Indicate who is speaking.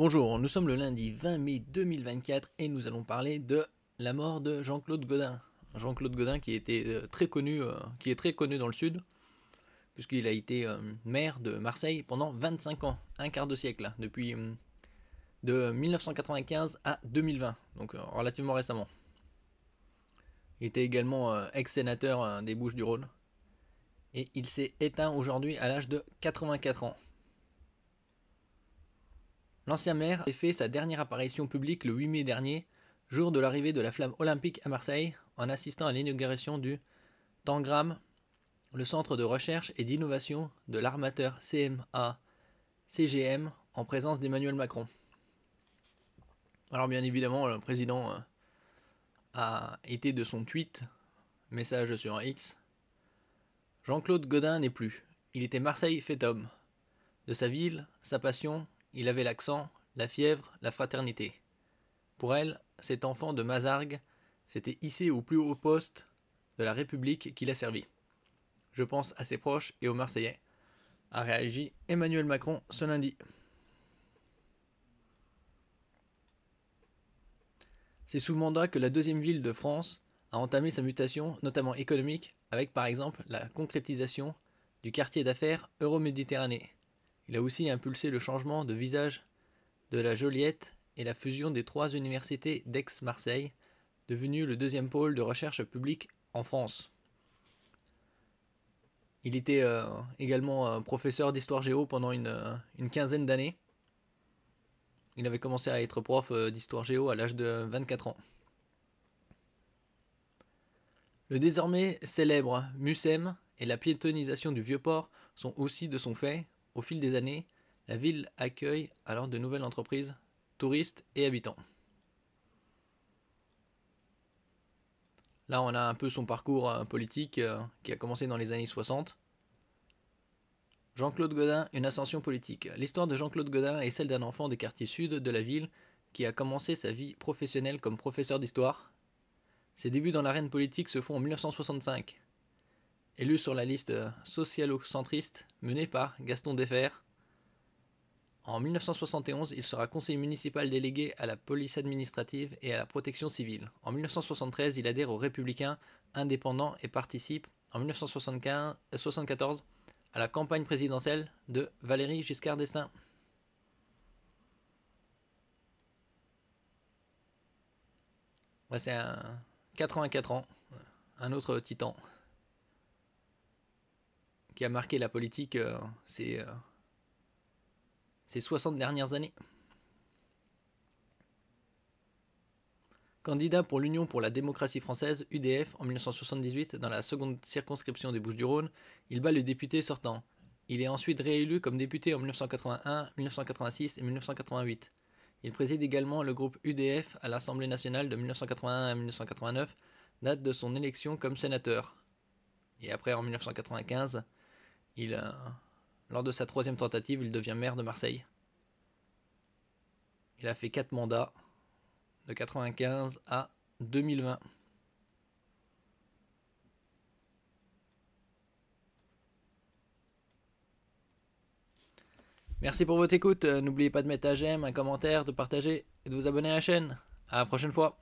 Speaker 1: Bonjour, nous sommes le lundi 20 mai 2024 et nous allons parler de la mort de Jean-Claude Gaudin. Jean-Claude Gaudin qui était très connu, qui est très connu dans le sud, puisqu'il a été maire de Marseille pendant 25 ans, un quart de siècle, depuis de 1995 à 2020, donc relativement récemment. Il était également ex-sénateur des Bouches-du-Rhône et il s'est éteint aujourd'hui à l'âge de 84 ans. L'ancien maire a fait sa dernière apparition publique le 8 mai dernier, jour de l'arrivée de la flamme olympique à Marseille, en assistant à l'inauguration du Tangram, le centre de recherche et d'innovation de l'armateur CMA-CGM, en présence d'Emmanuel Macron. Alors bien évidemment, le président a été de son tweet, message sur un X. Jean-Claude Gaudin n'est plus. Il était Marseille fait homme. De sa ville, sa passion, il avait l'accent, la fièvre, la fraternité. Pour elle, cet enfant de Mazargues s'était hissé au plus haut poste de la République qu'il a servi. Je pense à ses proches et aux Marseillais, a réagi Emmanuel Macron ce lundi. C'est sous mandat que la deuxième ville de France a entamé sa mutation, notamment économique, avec par exemple la concrétisation du quartier d'affaires Euroméditerranée. Il a aussi impulsé le changement de visage de la Joliette et la fusion des trois universités d'Aix-Marseille, devenu le deuxième pôle de recherche publique en France. Il était également professeur d'histoire géo pendant une quinzaine d'années. Il avait commencé à être prof d'histoire géo à l'âge de 24 ans. Le désormais célèbre Mucem et la piétonisation du Vieux-Port sont aussi de son fait. Au fil des années, la ville accueille alors de nouvelles entreprises, touristes et habitants. Là, on a un peu son parcours politique qui a commencé dans les années 60. Jean-Claude Gaudin, une ascension politique. L'histoire de Jean-Claude Gaudin est celle d'un enfant des quartiers sud de la ville qui a commencé sa vie professionnelle comme professeur d'histoire. Ses débuts dans l'arène politique se font en 1965. Élu sur la liste socialo-centriste menée par Gaston Defferre. En 1971, il sera conseiller municipal délégué à la police administrative et à la protection civile. En 1973, il adhère aux Républicains indépendants et participe en 1974 à la campagne présidentielle de Valéry Giscard d'Estaing. Ouais, c'est un 84 ans, un autre titan qui a marqué la politique ces 60 dernières années. Candidat pour l'Union pour la démocratie française, UDF, en 1978, dans la seconde circonscription des Bouches-du-Rhône, il bat le député sortant. Il est ensuite réélu comme député en 1981, 1986 et 1988. Il préside également le groupe UDF à l'Assemblée nationale de 1981 à 1989, date de son élection comme sénateur. Et après, en 1995, lors de sa troisième tentative, il devient maire de Marseille. Il a fait 4 mandats, de 1995 à 2020. Merci pour votre écoute. N'oubliez pas de mettre un j'aime, un commentaire, de partager et de vous abonner à la chaîne. À la prochaine fois.